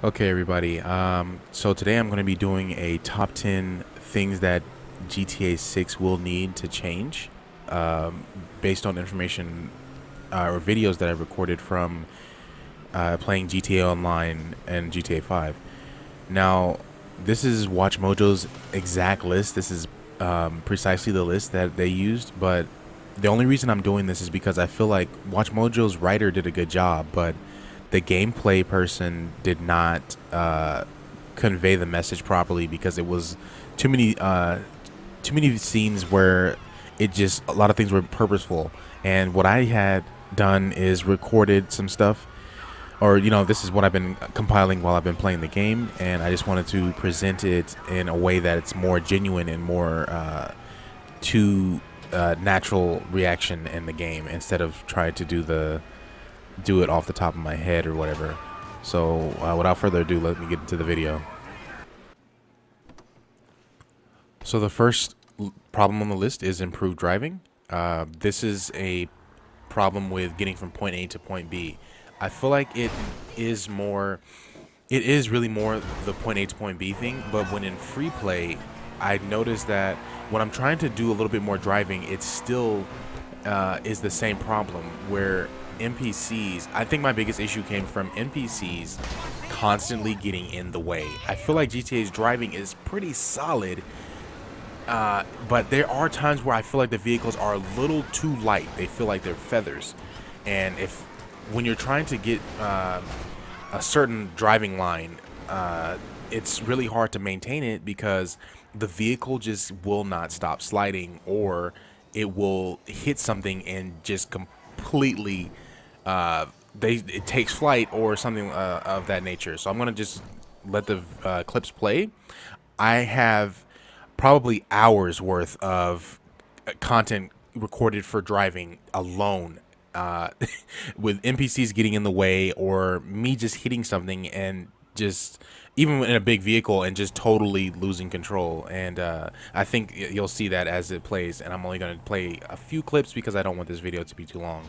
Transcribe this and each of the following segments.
Okay, everybody. So today I'm going to be doing a top 10 things that GTA 6 will need to change, um, based on information or videos that I've recorded from playing GTA Online and GTA 5. Now, this is Watch Mojo's exact list. This is precisely the list that they used, but the only reason I'm doing this is because I feel like Watch Mojo's writer did a good job, but the gameplay person did not convey the message properly because it was too many scenes where it just a lot of things were purposeful. And what I had done is recorded some stuff, or this is what I've been compiling while I've been playing the game, and I just wanted to present it in a way that it's more genuine and more to natural reaction in the game instead of trying to do it off the top of my head or whatever. So without further ado, let me get into the video. So the first problem on the list is improved driving. This is a problem with getting from point A to point B. I feel like it is really more the point A to point B thing, but when in free play, I noticed that when I'm trying to do a little bit more driving, it still is the same problem where NPCs, I think my biggest issue came from NPCs constantly getting in the way. I feel like GTA's driving is pretty solid, but there are times where I feel like the vehicles are a little too light. They feel like they're feathers. And when you're trying to get a certain driving line, it's really hard to maintain it because the vehicle just will not stop sliding, or it will hit something and just completely it takes flight or something of that nature. So I'm gonna just let the clips play. I have probably hours worth of content recorded for driving alone, with NPCs getting in the way or me just hitting something and just even in a big vehicle and just totally losing control. And I think you'll see that as it plays, and I'm only going to play a few clips because I don't want this video to be too long.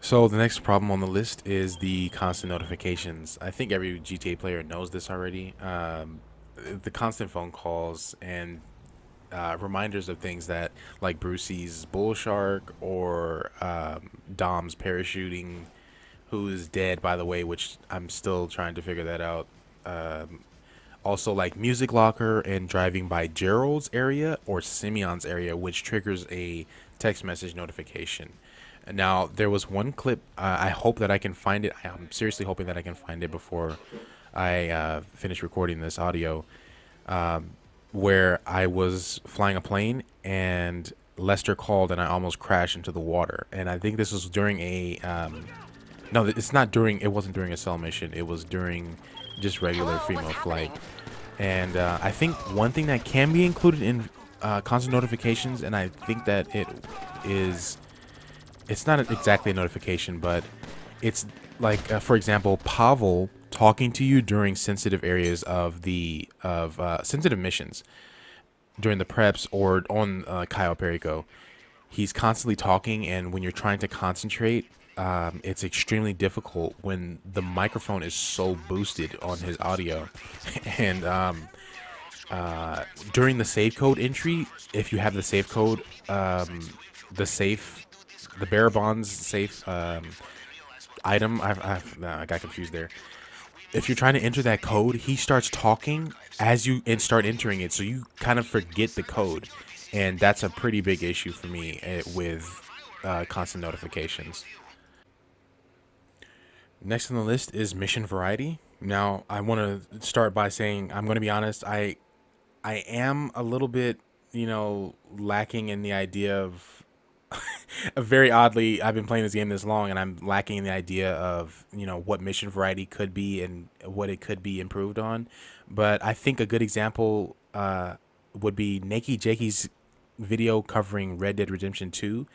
So the next problem on the list is the constant notifications. I think every GTA player knows this already. The constant phone calls and reminders of things that, like Brucey's bull shark, or Dom's parachuting, who is dead, by the way, which I'm still trying to figure that out. Also, like Music Locker and driving by Gerald's area or Simeon's area, which triggers a text message notification. Now, there was one clip. I hope that I can find it. I'm seriously hoping that I can find it before I finish recording this audio, where I was flying a plane and Lester called and I almost crashed into the water. And I think this was during a no, it's not during. It wasn't during a cell mission. It was during just regular free mode flight. And I think one thing that can be included in constant notifications, and I think that it's not exactly a notification, but it's like, for example, Pavel talking to you during sensitive areas of sensitive missions during the preps or on Cayo Perico. He's constantly talking, and when you're trying to concentrate, it's extremely difficult when the microphone is so boosted on his audio. And during the save code entry, if you have the save code, the bearer bonds safe item, I got confused there. If you're trying to enter that code, he starts talking as you start entering it, so you kind of forget the code, and that's a pretty big issue for me with constant notifications. Next on the list is mission variety. Now, I want to start by saying, I'm going to be honest, I am a little bit, lacking in the idea of very oddly, I've been playing this game this long, and I'm lacking in the idea of what mission variety could be and what it could be improved on. But I think a good example would be Nakey Jakey's video covering Red Dead Redemption 2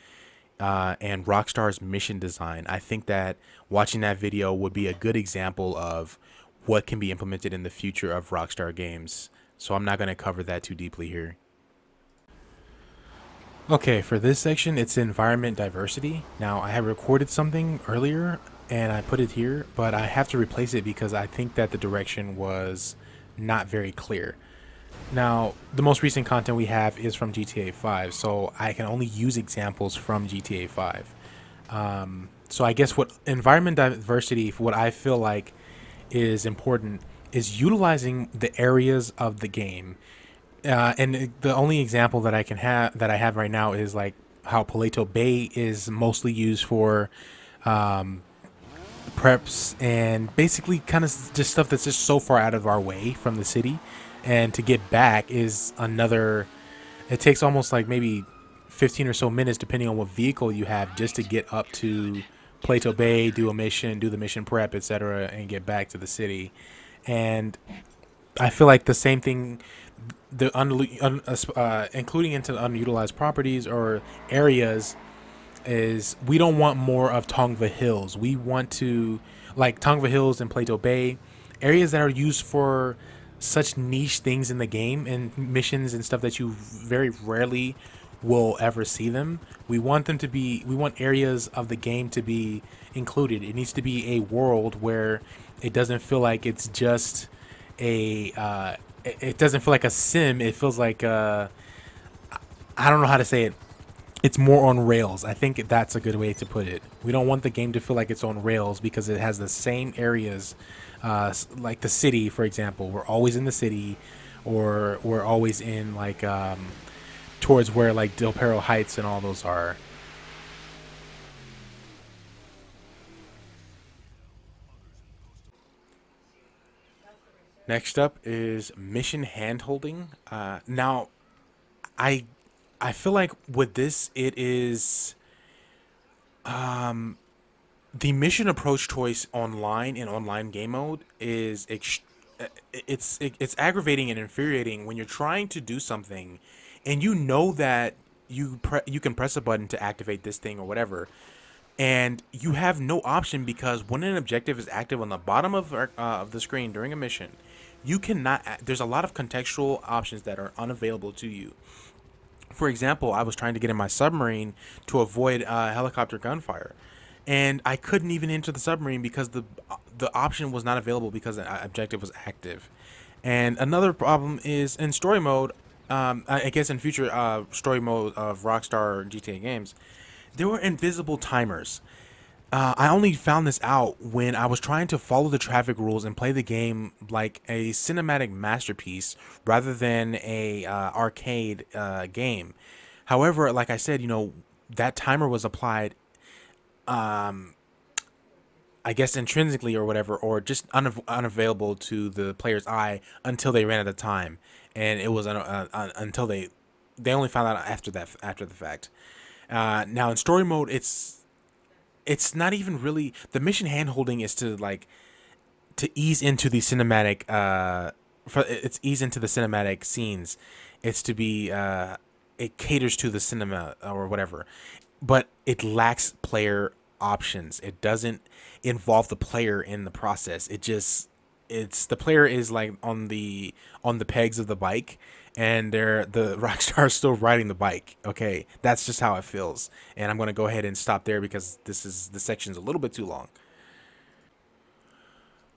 and Rockstar's mission design. I think that watching that video would be a good example of what can be implemented in the future of Rockstar games. So I'm not going to cover that too deeply here. Okay, for this section, it's environment diversity. Now, I have recorded something earlier and I put it here, but I have to replace it because I think that the direction was not very clear. Now, the most recent content we have is from GTA 5, so I can only use examples from GTA 5. So I guess what environment diversity, what I feel like is important, is utilizing the areas of the game. And the only example that I have right now is like how Paleto Bay is mostly used for preps and basically kind of just stuff that's just so far out of our way from the city, and to get back is another. It takes almost like maybe 15 or so minutes depending on what vehicle you have just to get up to Plato Bay, do a mission, do the mission prep, etc., and get back to the city. And I feel like the same thing, including into unutilized properties or areas, is we don't want more of Tongva Hills. We want to, like Tongva Hills and Plato Bay, areas that are used for such niche things in the game and missions and stuff that you very rarely will ever see them. We want them to be, we want areas of the game to be included. It needs to be a world where it doesn't feel like it's just a, it doesn't feel like a sim. It feels like, I don't know how to say it. It's more on rails. I think that's a good way to put it. We don't want the game to feel like it's on rails because it has the same areas, like the city, for example. We're always in the city, or we're always in like towards where like Del Perro Heights and all those are. Next up is mission handholding. Now, I feel like with this, it is the mission approach choice online in online game mode is it's aggravating and infuriating when you're trying to do something and you know that you can press a button to activate this thing or whatever, and you have no option because when an objective is active on the bottom of the screen during a mission, you cannot. There's a lot of contextual options that are unavailable to you. For example, I was trying to get in my submarine to avoid helicopter gunfire, and I couldn't even enter the submarine because the option was not available because the objective was active. And another problem is in story mode. I guess in future story mode of Rockstar GTA games, there were invisible timers. I only found this out when I was trying to follow the traffic rules and play the game like a cinematic masterpiece rather than a arcade game. However, like I said, you know, that timer was applied, I guess intrinsically or whatever, or just unavailable to the player's eye until they ran out of time, and it was until they only found out after the fact. Now in story mode, it's not even really the mission handholding is to like to ease into the cinematic it's ease into the cinematic scenes. It's to be it caters to the cinema or whatever, but it lacks player options. It doesn't involve the player in the process. It's the player is like on the pegs of the bike, and the Rockstar is still riding the bike. Okay, that's just how it feels. And I'm gonna go ahead and stop there because the section's a little bit too long.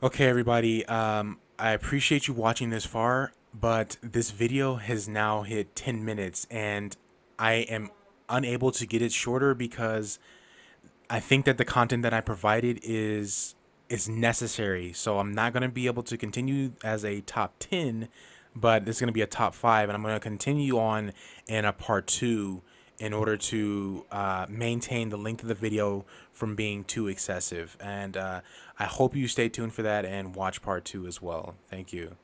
Okay, everybody. I appreciate you watching this far, but this video has now hit 10 minutes, and I am unable to get it shorter because I think that the content that I provided is necessary. So I'm not going to be able to continue as a top 10, but it's going to be a top 5, and I'm going to continue on in a part 2 in order to maintain the length of the video from being too excessive. And I hope you stay tuned for that and watch part 2 as well. Thank you.